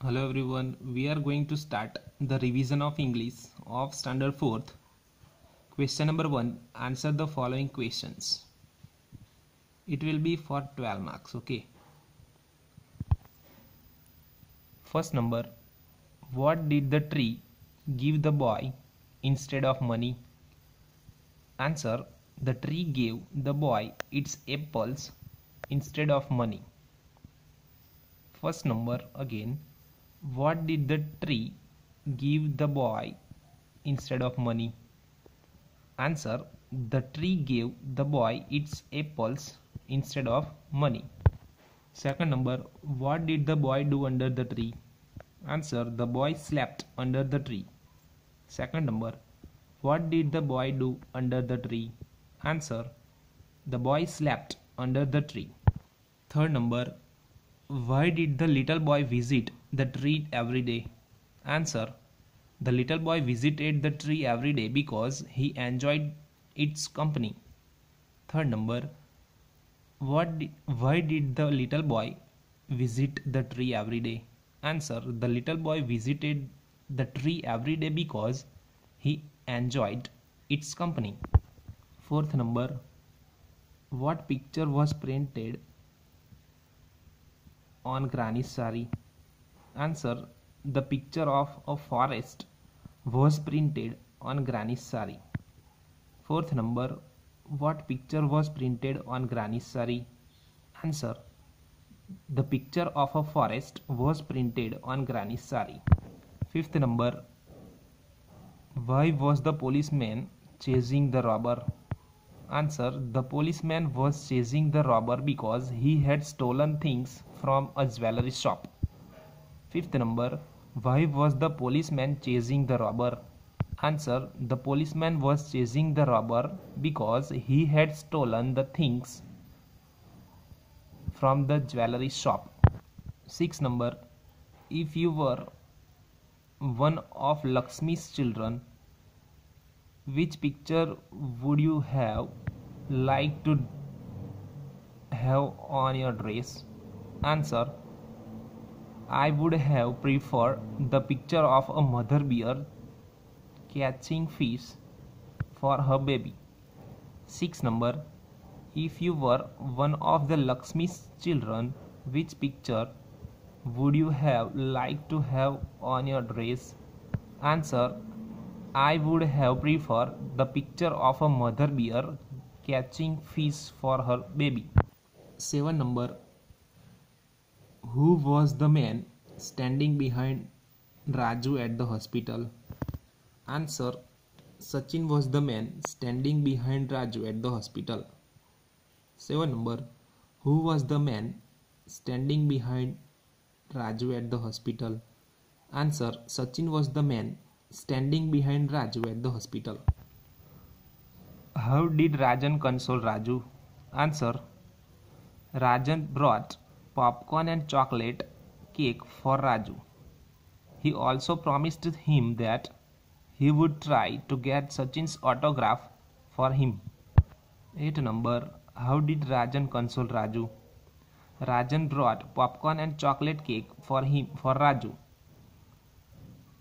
Hello everyone, we are going to start the revision of English of standard 4th. Question number 1, answer the following questions. It will be for 12 marks, okay? First number, what did the tree give the boy instead of money? Answer, the tree gave the boy its apples instead of money. First number again, what did the tree give the boy instead of money? Answer, the tree gave the boy its apples instead of money. Second number, what did the boy do under the tree? Answer, the boy slept under the tree. Second number, what did the boy do under the tree? Answer, the boy slept under the tree. Third number, why did the little boy visit the tree every day? Answer, the little boy visited the tree every day because he enjoyed its company. Third number, why did the little boy visit the tree every day? Answer, the little boy visited the tree every day because he enjoyed its company. Fourth number, what picture was printed on Granny's sari? Answer, the picture of a forest was printed on Granny's sari. Fourth number, what picture was printed on Granny's sari? Answer, the picture of a forest was printed on Granny's sari. Fifth number, why was the policeman chasing the robber? Answer, the policeman was chasing the robber because he had stolen things from a jewelry shop. Fifth number, why was the policeman chasing the robber? Answer, the policeman was chasing the robber because he had stolen the things from the jewelry shop. Sixth number, if you were one of Lakshmi's children, which picture would you have liked to have on your dress? Answer, I would have preferred the picture of a mother bear catching fish for her baby. Sixth number, if you were one of the Lakshmi's children, which picture would you have liked to have on your dress? Answer, I would have preferred the picture of a mother bear catching fish for her baby. 7 number, who was the man standing behind Raju at the hospital? Answer, Sachin was the man standing behind Raju at the hospital. 7 number, who was the man standing behind Raju at the hospital? Answer, Sachin was the man standing behind Raju at the hospital. How did Rajan console Raju? Answer, Rajan brought popcorn and chocolate cake for Raju. He also promised him that he would try to get Sachin's autograph for him. 8 number, how did Rajan console Raju? Rajan brought popcorn and chocolate cake for Raju.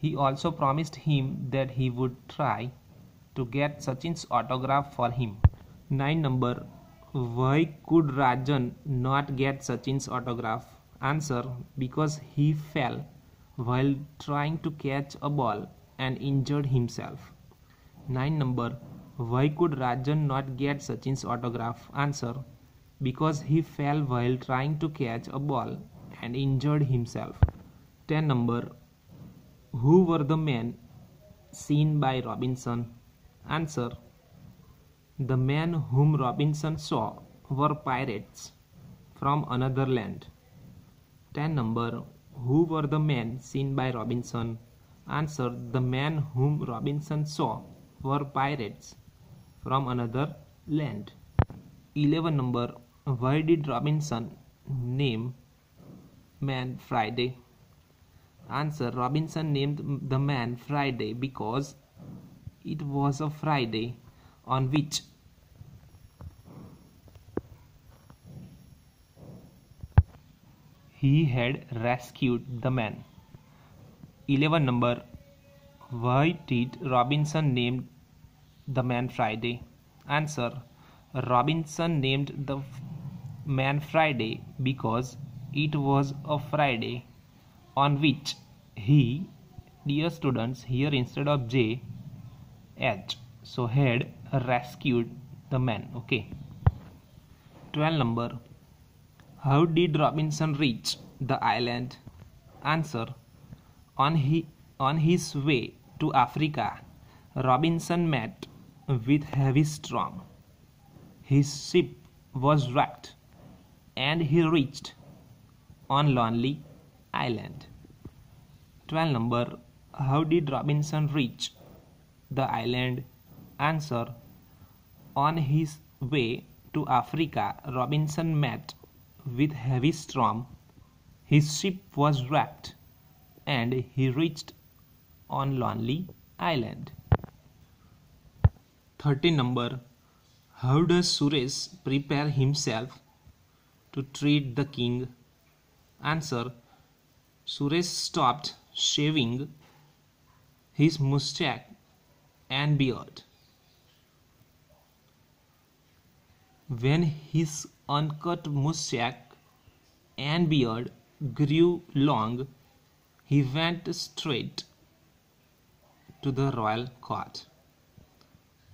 He also promised him that he would try to get Sachin's autograph for him. 9 number, why could Rajan not get Sachin's autograph? Answer, because he fell while trying to catch a ball and injured himself. 9 number, why could Rajan not get Sachin's autograph? Answer, because he fell while trying to catch a ball and injured himself. 10 number, who were the men seen by Robinson? Answer, the men whom Robinson saw were pirates from another land. 10 number, who were the men seen by Robinson? Answer, the men whom Robinson saw were pirates from another land. 11 number, why did Robinson name man Friday? Answer, Robinson named the man Friday because it was a Friday on which he had rescued the man. 11 number. Why did Robinson name the man Friday? Answer. Robinson named the man Friday because it was a Friday on which he, dear students, here instead of J, H, so had rescued the man. Okay. 12 number. How did Robinson reach the island? Answer. On his way to Africa, Robinson met with heavy storm. His ship was wrecked and he reached on Lonely Island. 12 number. How did Robinson reach the island? Answer. On his way to Africa, Robinson met with heavy storm. His ship was wrecked and he reached on Lonely Island. 13 number. How does Suresh prepare himself to treat the king? Answer. Suresh stopped shaving his mustache and beard. When his uncut mustache and beard grew long, he went straight to the royal court.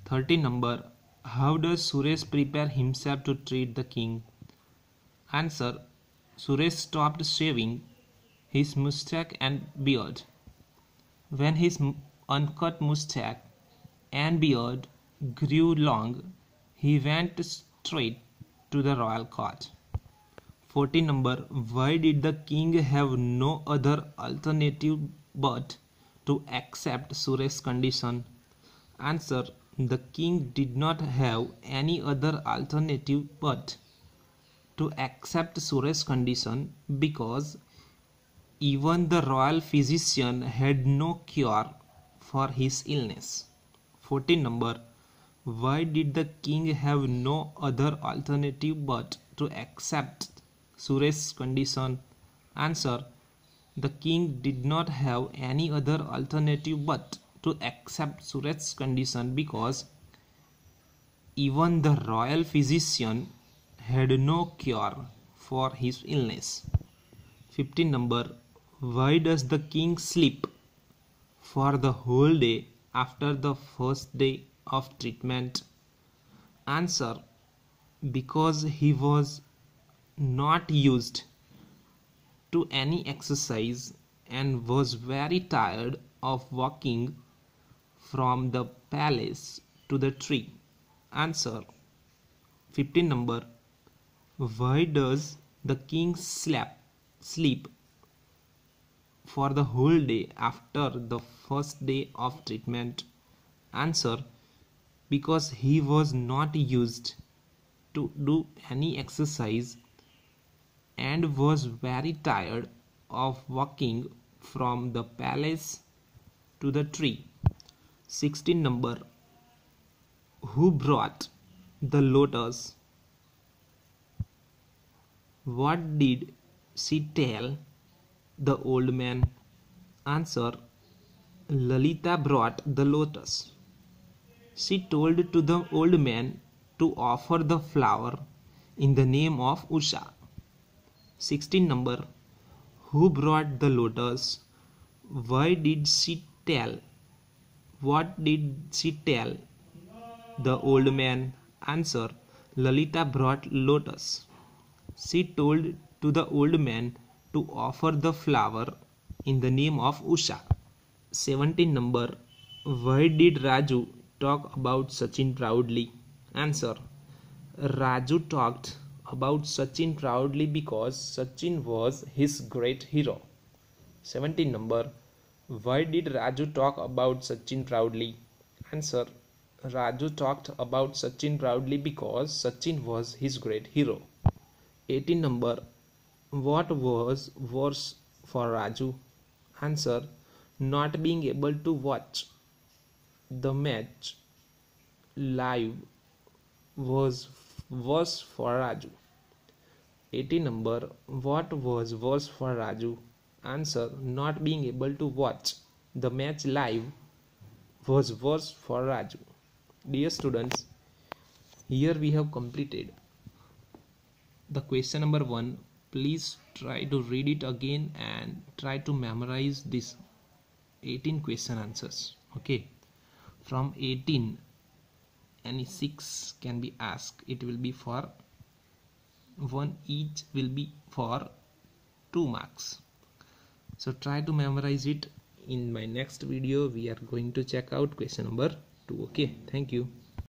13 number. How does Suresh prepare himself to treat the king? Answer. Suresh stopped shaving his mustache and beard. When his uncut mustache and beard grew long, he went straight to the royal court. 14 number. Why did the king have no other alternative but to accept Suresh's condition? Answer. The king did not have any other alternative but to accept Suresh's condition because even the royal physician had no cure for his illness. 14 number. Why did the king have no other alternative but to accept Suresh's condition? Answer. The king did not have any other alternative but to accept Suresh's condition because even the royal physician had no cure for his illness. 15 number. Why does the king sleep for the whole day after the first day of treatment? Answer. Because he was not used to any exercise and was very tired of walking from the palace to the tree. Answer. 15 number. Why does the king sleep for the whole day after the first day of treatment? Answer. Because he was not used to do any exercise and was very tired of walking from the palace to the tree. 16 number. Who brought the lotus? What did she tell the old man? Answer. Lalita brought the lotus. She told to the old man to offer the flower in the name of Usha. 16 number. Who brought the lotus? Why did she tell? What did she tell the old man? Answer. Lalita brought lotus. She told to the old man to offer the flower in the name of Usha. 17 number. Why did Raju talk about Sachin proudly? Answer. Raju talked about Sachin proudly because Sachin was his great hero. 17 number. Why did Raju talk about Sachin proudly? Answer. Raju talked about Sachin proudly because Sachin was his great hero. 18 number. What was worse for Raju? Answer. Not being able to watch the match live was worse for Raju. 18 number. What was worse for Raju? Answer: not being able to watch the match live was worse for Raju. Dear students, here we have completed the question number 1. Please try to read it again and try to memorize this 18 question answers. Okay, from 18 any 6 can be asked. It will be for 1 each, will be for 2 marks. So try to memorize it. In my next video we are going to check out question number 2. Okay, thank you.